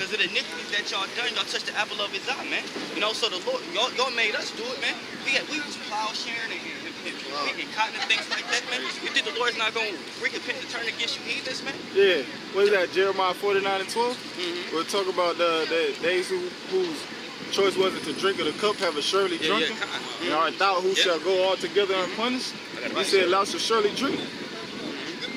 Because of the iniquities that y'all done, y'all touched the apple of his eye, man. You know, so the Lord, y'all made us do it, man. We was plowsharing and cotton and things like that, man. You think the Lord's not going to bring a pen to turn against you heathens, man? Yeah. What is that, Jeremiah 49:12? We'll talk about the days whose choice was it to drink of the cup, have a surely drunken. And art thou who shall go altogether unpunished? He said, thou shalt surely drink.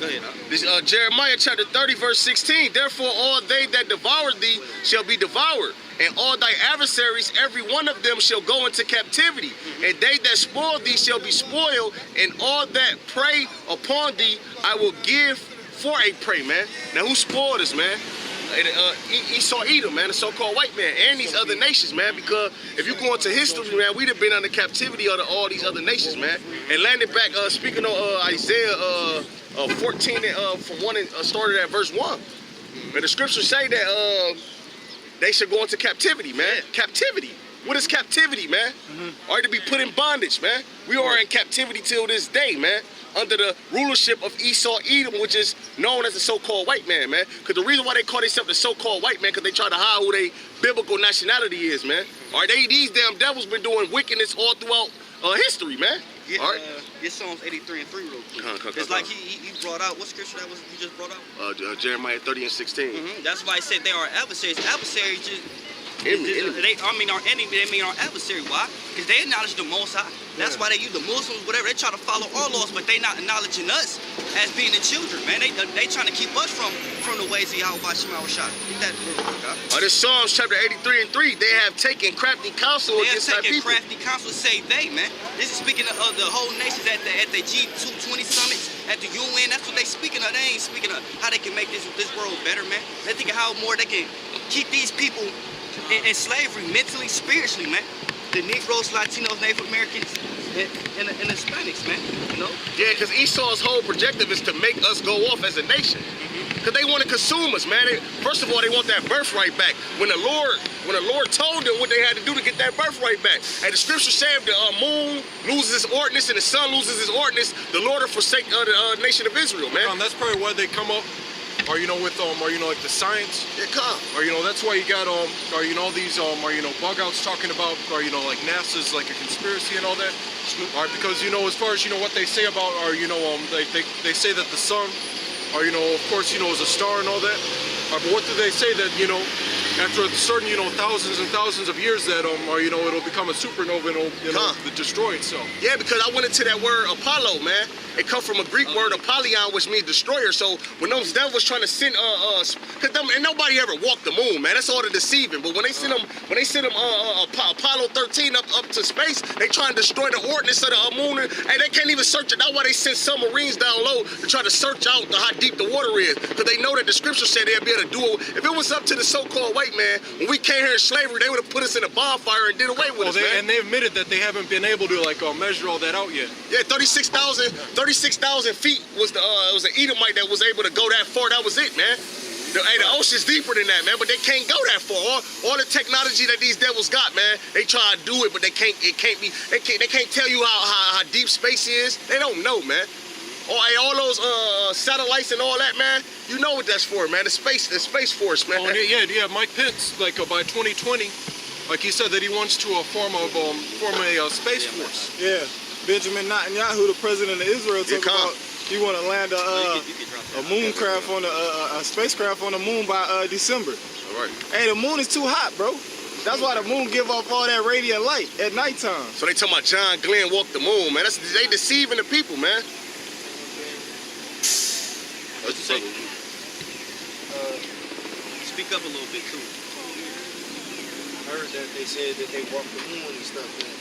Go ahead, This Jeremiah chapter 30, verse 16. Therefore all they that devour thee shall be devoured, and all thy adversaries, every one of them shall go into captivity. And they that spoil thee shall be spoiled, and all that prey upon thee I will give for a prey, man. Now who spoiled us, man? Esau, Edom, man, the so-called white man, and these other nations, man. Because if you go into history, man, we'd have been under captivity of all these other nations, man. And landed back, speaking of Isaiah 14, from 1 and started at verse 1. And the scriptures say that they should go into captivity, man. Captivity. What is captivity, man? Or to be put in bondage, man. We are in captivity till this day, man, under the rulership of Esau, Edom, which is known as the so-called white man, man. Because the reason why they call themselves the so-called white man, because they try to hide who their biblical nationality is, man. All right, these damn devils been doing wickedness all throughout history, man. Get, all right. Get Psalms 83 and 3 real quick. It's like he brought out, what scripture that was he just brought out? Jeremiah 30 and 16. That's why I said they are adversaries. Adversaries just... Enemy. I mean our enemy, they mean our adversary. Why? Because they acknowledge the Most High. That's why they use the Muslims, whatever. They try to follow our laws, but they not acknowledging us as being the children, man. They trying to keep us from the ways of Yahweh Shema Rashad. Get that real quick, huh? This Psalms chapter 83 and 3. They have taken crafty counsel against thy people. They have taken crafty counsel, say they, man. This is speaking of the whole nations at the G220 summits, at the UN. That's what they speaking of. They ain't speaking of how they can make this world better, man. They think of how more they can keep these people in slavery, mentally, spiritually, man. The Negroes, Latinos, Native Americans, and the Hispanics, man. You know? Yeah, because Esau's whole objective is to make us go off as a nation. Because they want to consume us, man. First of all, they want that birthright back. When the Lord told them what they had to do to get that birthright back. And the scripture said if the moon loses its ordinance and the sun loses its ordinance, the Lord will forsake the nation of Israel, man. That's probably why they come up. Or with like the science. Yeah, come. Or that's why you got all these bug outs talking about like NASA's like a conspiracy and all that. Or because as far as what they say about they say that the sun of course is a star and all that. But what do they say that after a certain thousands and thousands of years that it'll become a supernova and it'll destroy itself. Yeah, because I went into that word Apollo, man. It comes from a Greek word Apollyon, which means destroyer. So when those devils trying to send and nobody ever walked the moon, man. That's all the deceiving. But when they send them Apollo 13 up to space, they try and destroy the ordinance of the moon, and they can't even search it. That's why they send submarines down low to try to search out how deep the water is, because they know that the scripture said they'll be able to do it. If it was up to the so-called white man, when we came here in slavery, they would have put us in a bonfire and did away with us, man. And they admitted that they haven't been able to measure all that out yet. Yeah, 36,000 feet was an Edomite that was able to go that far. That was it, man. The ocean's deeper than that, man, but they can't go that far. All the technology that these devils got, man, they try to do it, but they can't tell you how deep space is. They don't know, man. All those satellites and all that, man, you know what that's for, man. The space force, man. Oh, yeah. Mike Pence, by 2020, like he said that he wants to form a space force. Yeah, Benjamin Netanyahu, the president of Israel, talked about he want to land a mooncraft on a spacecraft on the moon by December. All right. Hey, the moon is too hot, bro. That's why the moon give off all that radiant light at nighttime. So they talking about John Glenn walked the moon, man. They deceiving the people, man. What you say? Speak up a little bit too. I heard that they said that they walked the moon and stuff. And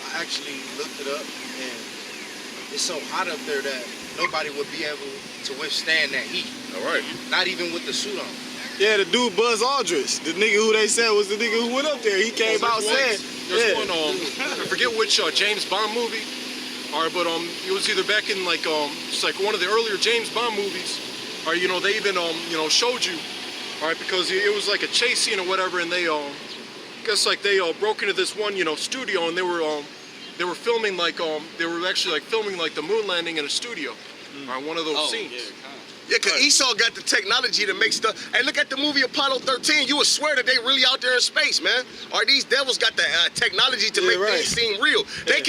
I actually looked it up, and it's so hot up there that nobody would be able to withstand that heat. All right. Not even with the suit on. Yeah, the dude Buzz Aldrin, the nigga who they said was the nigga who went up there. He came out saying, There's one, I forget which James Bond movie. All right, but it was either back in just like one of the earlier James Bond movies. Or they even showed you. All right, because it was like a chase scene or whatever, and they guess like they broke into this one studio, and they were filming they were actually filming the moon landing in a studio. All right, one of those scenes. Yeah, Yeah, because Esau got the technology to make stuff. Hey, look at the movie Apollo 13. You would swear that they really out there in space, man. Or these devils got the technology to make things seem real. They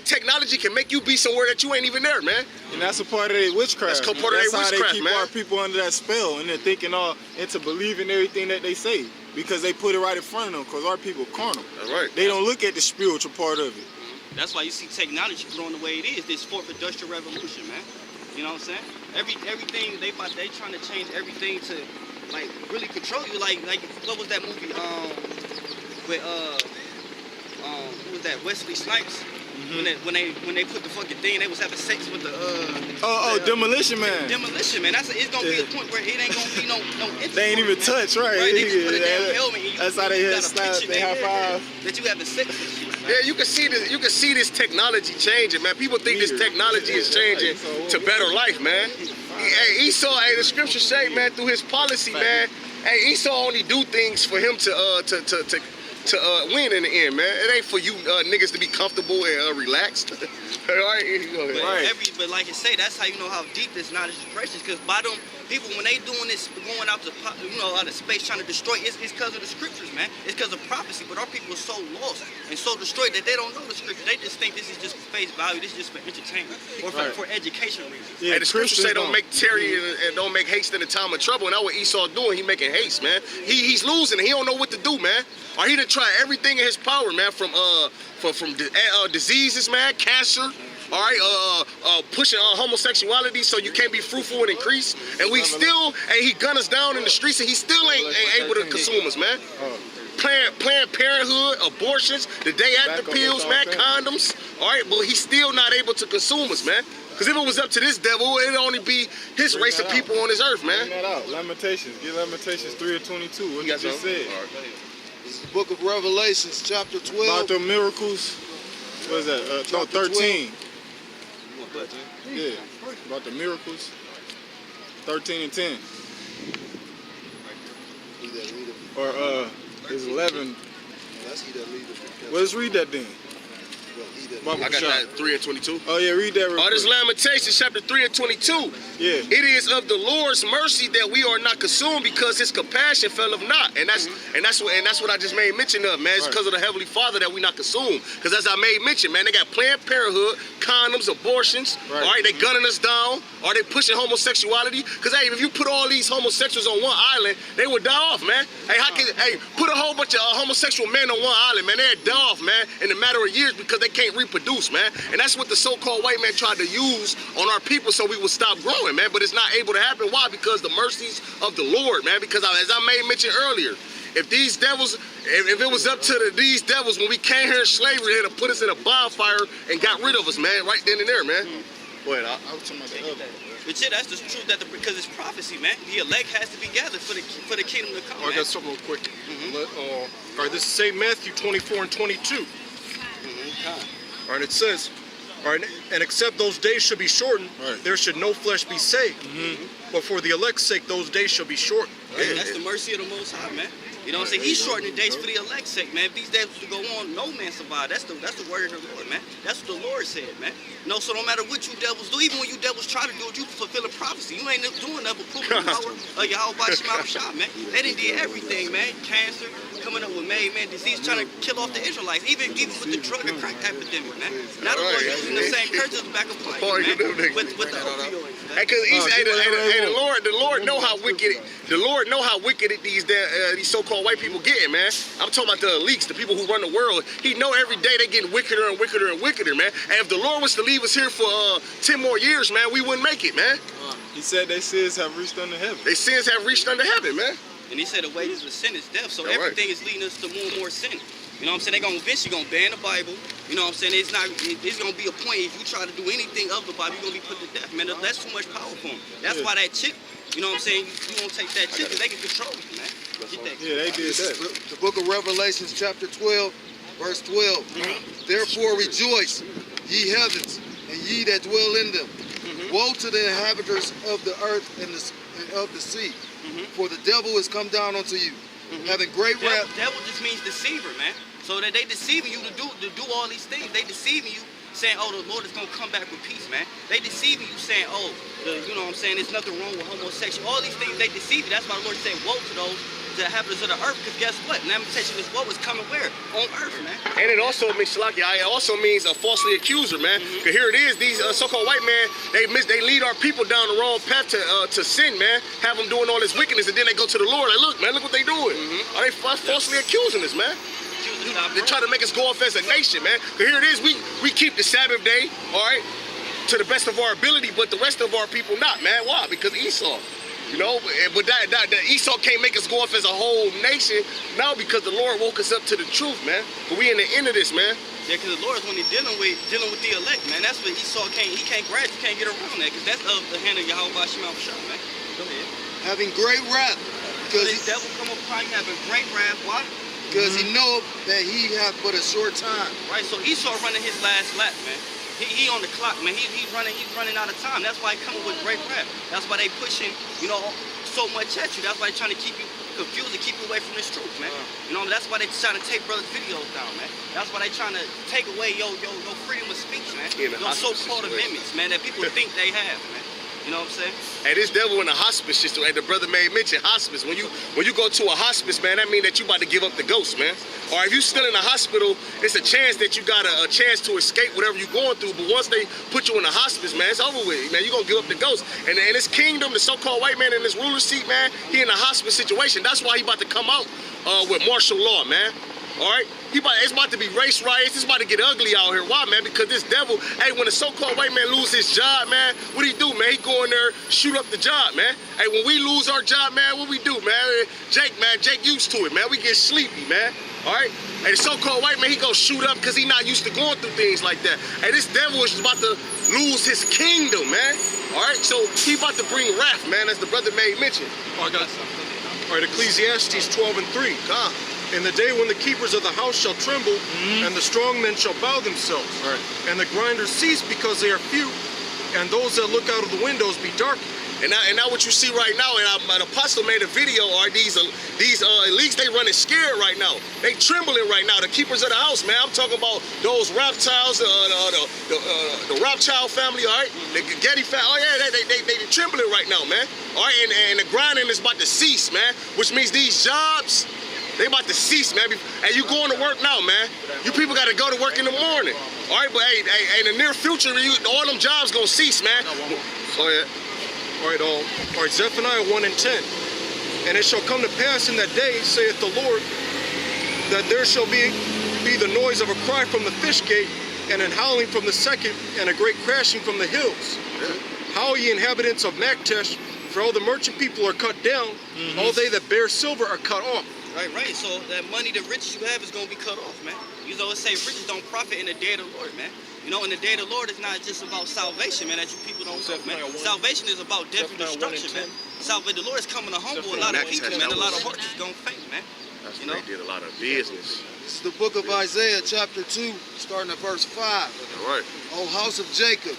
technology can make you be somewhere that you ain't even there, man. And that's a part of their witchcraft. That's part of their witchcraft, how they keep man. our people under that spell, and they're thinking into believing everything that they say because they put it right in front of them. Because our people carnal. That's right. They don't look at the spiritual part of it. That's why you see technology growing the way it is. This fourth industrial revolution, man. You know what I'm saying? Everything they trying to change everything to like really control you. Like what was that movie? With who was that? Wesley Snipes. When they put the fucking thing, they was having sex with the Demolition Man. Demolition Man. It's gonna be a point where it ain't gonna be no they ain't even touch, right? They just put a damn helmet and that's how they had slapped. They high five. That you having sex with shit. Yeah, you can see this. You can see this technology changing, man. People think this technology is changing to better life, man. Hey, Esau, the scriptures say, man, through his policy, man. Hey, Esau only do things for him to win in the end, man. It ain't for you niggas to be comfortable and relaxed. All right, go ahead. But like I say, that's how you know how deep this knowledge is precious. Because by them people, when they doing this, going out to out of space trying to destroy, it's because of the scriptures, man. It's because of prophecy. But our people are so lost and so destroyed that they don't know the scriptures. They just think this is just for face value. This is just for entertainment or for education reasons. Yeah, and the scriptures say don't make tarry and don't make haste in the time of trouble. And that's what Esau doing. He making haste, man. He's losing. He don't know what to do, man. Or he done try everything in his power, man. From diseases, man, cancer. All right, pushing homosexuality so you can't be fruitful and increase. And we still, he gun us down in the streets and he still ain't able to consume us, man. Planned Parenthood, abortions, the day after pills, man, condoms. All right, but he's still not able to consume us, man. Because if it was up to this devil, it'd only be his race of people on this earth, man. Bring that out. Lamentations. Get Lamentations 3:22. What you just said. This is the book of Revelations, chapter 12. About the miracles. What is that? No, 13. 12. Yeah, about the miracles. 13 and 10. Or it's 11. Let's Well, let's read that then. I got that 3:22. Oh yeah, read that real quick. This Lamentations chapter 3:22. Yeah. It is of the Lord's mercy that we are not consumed because his compassion fell of not. And that's what I just made mention of, man. It's because of the Heavenly Father that we not consumed. Because as I made mention, man, they got Planned Parenthood, condoms, abortions. Right. All right, they gunning us down. Or they pushing homosexuality. Because hey, if you put all these homosexuals on one island, they would die off, man. Hey, put a whole bunch of homosexual men on one island, man. They'd die off, man, in a matter of years because they can't reproduce, man. And that's what the so-called white man tried to use on our people so we would stop growing, man. But it's not able to happen. Why? Because the mercies of the Lord, man. Because as I made mention earlier, if these devils, if it was up to these devils when we came here in slavery, they'd have put us in a bonfire and got rid of us, man, right then and there, man. Wait, I was talking about the other. But yeah, that's the truth. Because it's prophecy, man. The elect has to be gathered for the kingdom to come. I got something real quick. All right, this is St. Matthew 24 and 22. All right, it says, all right, and except those days should be shortened, there should no flesh be saved. But for the elect's sake, those days shall be shortened. Yeah, that's the mercy of the Most High, man. You know what I'm saying? He's shortening the days for the elect's sake, man. If these days to go on, no man survive. That's the word of the Lord, man. That's what the Lord said, man. No, so no matter what you devils do, even when you devils try to do it, you fulfill a prophecy. You ain't doing nothing but proving the power of Yahweh Shema, man. They done did everything, man. Cancer, coming up with man, disease, trying to kill off the Israelites, even with the drug and crack epidemic, man. Now the Lord using the same curses back up playing, man, with the opioids. Because the Lord know how wicked these so-called white people getting, man. I'm talking about the elites, the people who run the world. He know every day they getting wickeder and wickeder and wickeder, man. And if the Lord was to leave us here for 10 more years, man, we wouldn't make it, man. He said their sins have reached unto heaven. Their sins have reached unto heaven, man. And he said the wages of sin is death. So everything is leading us to more and more sin. You know what I'm saying? They're eventually gonna ban the Bible. You know what I'm saying? It's gonna be a point if you try to do anything of the Bible, you're gonna be put to death, man. That's too much power for them. That's why that chick, you know what I'm saying? You won't take that chick because they can control you, man. Yeah, they did that. The book of Revelations, chapter 12, verse 12. Therefore rejoice, ye heavens, and ye that dwell in them. Woe to the inhabitants of the earth and of the sea, for the devil is come down unto you, having great wrath. Devil just means deceiver, man. So that they deceiving you to do all these things. They deceiving you saying, oh, the Lord is gonna come back with peace, man. They deceiving you saying, oh, you know what I'm saying, there's nothing wrong with homosexual. All these things they deceive you. That's why the Lord said, woe to those, the inhabitants of the earth, because guess what? Lamentation is what was coming where? On earth, man. And it also means, it also means a falsely accuser, man. Because here it is, these so-called white men, they lead our people down the wrong path to sin, man. Have them doing all this wickedness, and then they go to the Lord. Like, look, man, look what they doing. Are they falsely accusing us, man? They try to make us go off as a nation, man. Because here it is, we keep the Sabbath day, all right, to the best of our ability, but the rest of our people not, man. Why? Because Esau. You know, but that Esau can't make us go off as a whole nation now because the Lord woke us up to the truth, man. But we in the end of this, man. Yeah, because the Lord is when he's dealing with the elect, man. That's what Esau can't grasp, he can't get around that, because that's of the hand of Yahweh Shema Shah, man. Go ahead. Having great wrath. Because the devil come upon you having great wrath. Why? Because he know that he have but a short time. Right, so Esau running his last lap, man. He on the clock, man. He's running out of time. That's why he coming with great wrath. That's why they pushing, you know, so much at you. That's why they trying to keep you confused and keep you away from this truth, man. You know, that's why they trying to take brothers' videos down, man. That's why they trying to take away your freedom of speech, man. Your so-called amendments, man, that people think they have, man. You know what I'm saying? Hey, this devil in a hospice system. Hey, the brother made mention hospice. When you go to a hospice, man, that means that you about to give up the ghost, man. Or if you still in a hospital, it's a chance that you got a chance to escape whatever you're going through. But once they put you in a hospice, man, it's over with, man. You're gonna give up the ghost. And this kingdom, the so-called white man in this ruler seat, man, he in a hospice situation. That's why he about to come out with martial law, man. All right, it's about to be race riots. It's about to get ugly out here. Why, man? Because this devil, hey, when a so-called white man lose his job, man, what do he do, man? He go in there, shoot up the job, man. Hey, when we lose our job, man, what we do, man? Jake used to it, man. We get sleepy, man. All right? Hey, the so-called white man, he go shoot up because he not used to going through things like that. Hey, this devil is about to lose his kingdom, man. All right? So he about to bring wrath, man, as the brother made mention. All right, Ecclesiastes 12:3. In the day when the keepers of the house shall tremble, and the strong men shall bow themselves, and the grinders cease because they are few, and those that look out of the windows be darkened. And now what you see right now, and an apostle made a video, are these elites, they running scared right now. They trembling right now, the keepers of the house, man. I'm talking about those Rothschilds, the Rothschild family, all right? The Getty family, oh yeah, they trembling right now, man. All right, and the grinding is about to cease, man, which means these jobs, they about to cease, man. Hey, you going to work now, man. You people got to go to work in the morning. All right, but hey, in the near future, all them jobs going to cease, man. Oh, yeah. All right, Zephaniah 1:10. And it shall come to pass in that day, saith the Lord, that there shall be the noise of a cry from the fish gate, and an howling from the second, and a great crashing from the hills. Howl, ye inhabitants of Maktesh, for all the merchant people are cut down, all they that bear silver are cut off. Right. So that money, the riches you have is going to be cut off, man. You know, it say riches don't profit in the day of the Lord, man. You know, in the day of the Lord, it's not just about salvation, man, that you people don't know, man. Salvation is about death and destruction, man. The Lord is coming to humble a lot of people, man. A lot of hearts is going to faint, man. You know? They did a lot of business. This is the book of Isaiah, chapter 2, starting at verse 5. All right. O house of Jacob,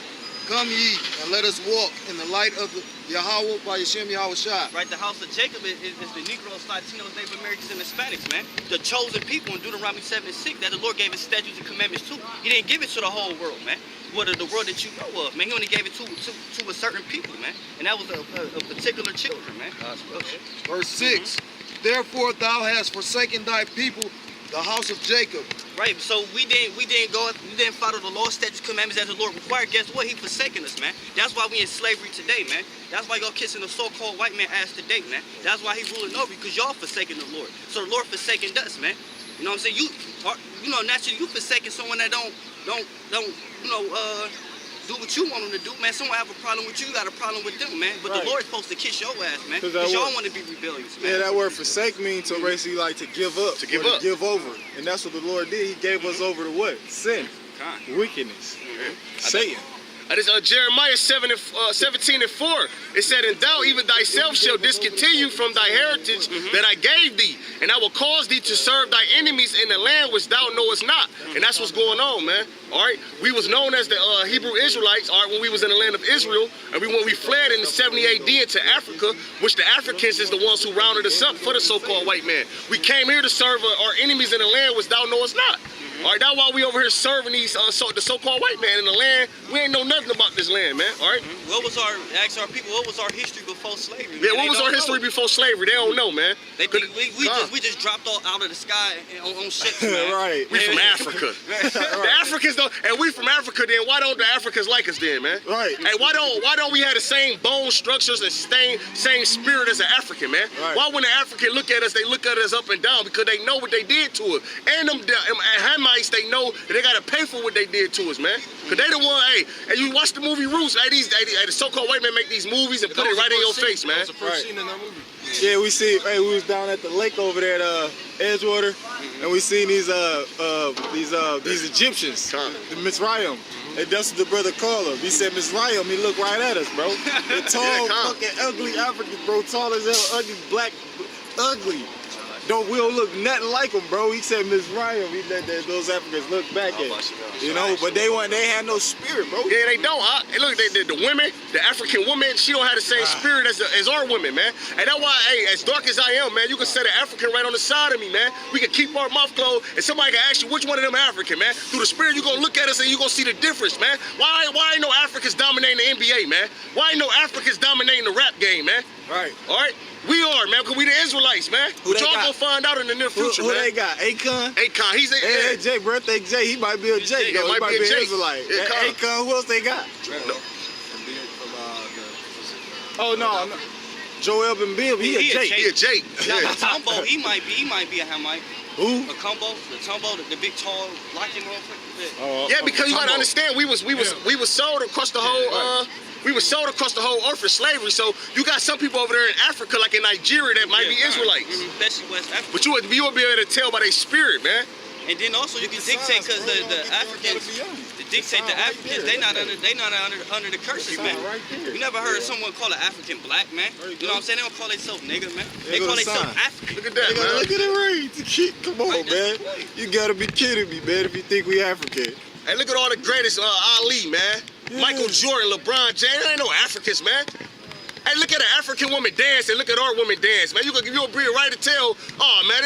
come ye, and let us walk in the light of the Yahweh by Yashem Yahweh Shai. Right, the house of Jacob is the Negroes, Latinos, Native Americans, and Hispanics, man. The chosen people in Deuteronomy 7:6 that the Lord gave his statutes and commandments to. He didn't give it to the whole world, man. What the world that you know of, man. He only gave it to a certain people, man. And that was a particular children, man. Okay. Verse 6. Therefore thou hast forsaken thy people, the house of Jacob. Right, so we didn't follow the law, statutes, commandments that the Lord required. Guess what? He forsaken us, man. That's why we in slavery today, man. That's why y'all kissing the so-called white man ass today, man. That's why he ruling over you, because y'all forsaken the Lord. So the Lord forsaken us, man. You know what I'm saying? You know, naturally you forsaken someone that don't do what you want them to do, man. Someone have a problem with you, got a problem with them, man. But the Lord's supposed to kiss your ass, man. Because y'all want to be rebellious, man. Yeah, that word forsake means to basically like to give up. To give over. And that's what the Lord did. He gave us over to what? Sin. Wickedness. Satan. This Jeremiah 17:4. It said, and thou even thyself shall discontinue from thy heritage that I gave thee, and I will cause thee to serve thy enemies in the land which thou knowest not. And that's what's going on, man. All right, we was known as the Hebrew Israelites, all right, when we was in the land of Israel, and when we fled in the 70 AD into Africa, which the Africans is the ones who rounded us up for the so-called white man. We came here to serve our enemies in the land which thou knowest not. All right, that's why we over here serving these the so-called white man in the land. We ain't know nothing about this land, man. All right. What was ask our people, what was our history before slavery? Yeah, what was our history before slavery? They don't know, man. They think we just dropped all out of the sky on ships, man. Right. We from Africa. The Africans don't, and we from Africa. Then why don't the Africans like us then, man? Right. Hey, why don't we have the same bone structures and same spirit as an African, man? Right. Why when the African look at us, they look at us up and down because they know what they did to us. And them Hamites, they know that they gotta pay for what they did to us, man. Cause they the one. Hey, and you watch the movie Roots. Hey, the so-called white men make these movies and put it right in your face, man. That was the first scene in that movie. Yeah, we see. Hey, we was down at the lake over there at Edgewater, and we seen these Egyptians, the Mizraim. And that's what the brother called him. He said Mizraim. He looked right at us, bro. The tall, fucking ugly Africans, bro. Tall as hell, ugly, black, ugly. We don't look nothing like him, bro. He said Mizraim. He let those Africans look back at him. You know, but they had no spirit, bro. Yeah, they don't. Hey, look, the women, the African woman, she don't have the same spirit as our women, man. And that's why, hey, as dark as I am, man, you can set an African right on the side of me, man. We can keep our mouth closed, and somebody can ask you which one of them African, man. Through the spirit, you gonna look at us and you gonna see the difference, man. Why ain't no Africans dominating the NBA, man? Why ain't no Africans dominating the rap game, man? Right. All right. We are, man, because we the Israelites, man. But y'all gonna find out in the near future, who man. they got? Akon? Akon, he's a... Hey, Jay, birthday Jay. He might be a Jay. Yeah, he might be an Israelite. Yeah, Akon, who else they got? No. Oh, no. Joel Embiid, he a Jake. He a Jake. Now, Yeah. Tumbo, he might be a Hamite. Who? A combo, the Tumbo, the big tall blocking motherfucker. Yeah, because you gotta understand, we was sold across the whole we was sold across the whole earth for slavery. So you got some people over there in Africa, like in Nigeria, that might be Israelites. Especially West Africa. But you would be able to tell by their spirit, man. And then also you can dictate because the Africans, they not under the curses, man. You never heard someone call an African black, man. You know what I'm saying? They don't call themselves nigga, man. They call themselves African. Look at that, man. Look at it, right? Come on, man. You gotta be kidding me, man, if you think we African. Hey, look at all the greatest Ali, man. Yeah. Michael Jordan, LeBron James. There ain't no Africans, man. Hey, look at an African woman dance and look at our women dance, man. You can give you a beer right to tell. Oh, man,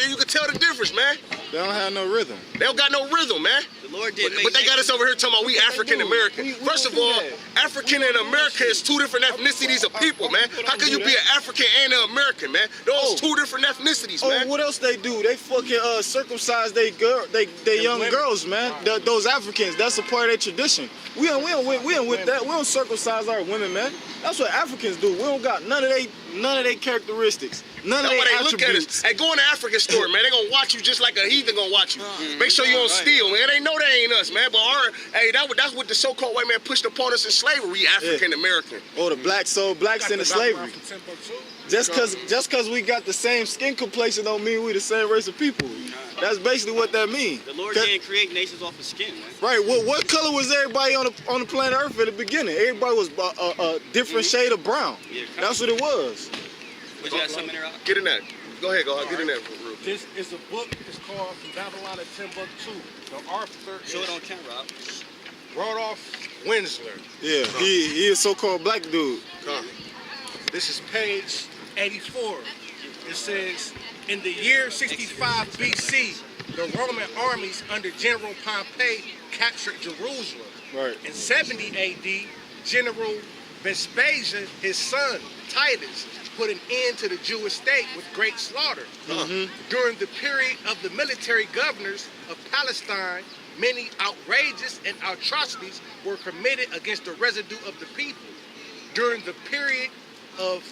you can tell the difference, man. They don't have no rhythm. They don't got no rhythm, man. The Lord did But they got us over here talking about we African American. First of all, African and American is two different ethnicities of people, man. How can you be an African and an American, man? Those two different ethnicities, man. Oh, what else they do? They fucking circumcise they young girls, man. Those Africans, that's a part of their tradition. We don't with that. We don't circumcise our women, man. That's what Africans do. We don't got none of they characteristics. None of their attributes. Look at us. Hey, go in the African store, man. They gonna watch you just like a heathen gonna watch you. Make sure you don't steal, man. They know that ain't us, man. But that's what the so-called white man pushed upon us in slavery. We African American. Oh, the blacks into slavery. Just cause we got the same skin complexion don't mean we the same race of people. That's basically what that means. The Lord didn't create nations off of skin, man. Right. What color was everybody on the planet Earth at the beginning? Everybody was a different shade of brown. Yeah, that's what it was. But you got something in there? Get in there. Go ahead, get in there. This is a book. It's called From Babylon to Timbuktu. The author Show it on camera. Rodolph Winsler. Yeah, he is so-called black dude. This is page 84. It says, in the year 65 BC, the Roman armies under General Pompey captured Jerusalem. Right. In 70 AD, General Vespasian, his son, Titus, put an end to the Jewish state with great slaughter. During the period of the military governors of Palestine, many outrages and atrocities were committed against the residue of the people. During the period of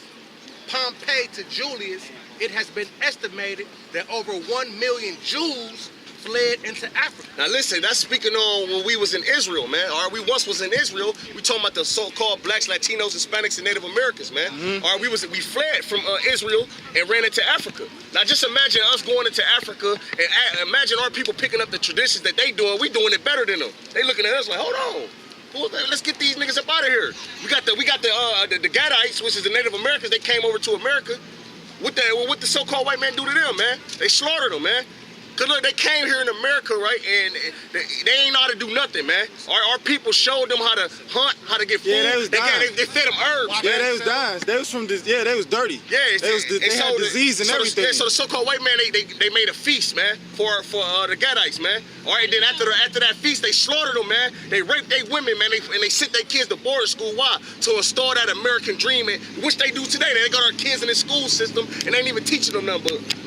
Pompey to Julius, it has been estimated that over 1 million Jews fled into Africa. Now listen, that's speaking on when we was in Israel, man. Or we once was in Israel. We talking about the so-called blacks, Latinos, Hispanics, and Native Americans, man. Or we fled from Israel and ran into Africa. Now just imagine us going into Africa and imagine our people picking up the traditions that they doing. We doing it better than them. They looking at us like, hold on. Let's get these niggas up out of here. We got the Gadites, which is the Native Americans. They came over to America. What the so-called white man do to them, man? They slaughtered them, man. Cause look, they came here in America, right, and they ain't know how to do nothing, man. Our people showed them how to hunt, how to get food. Yeah, they fed them herbs. Yeah, man. they was dying. They was from this. Yeah, they was dirty. Yeah, they had disease and everything. So the so-called white man, they made a feast, man, for the Gadites, man. All right, then after that feast, they slaughtered them, man. They raped their women, man, and they sent their kids to boarding school. Why? To install that American dream, which they do today. They got our kids in the school system and they ain't even teaching them nothing but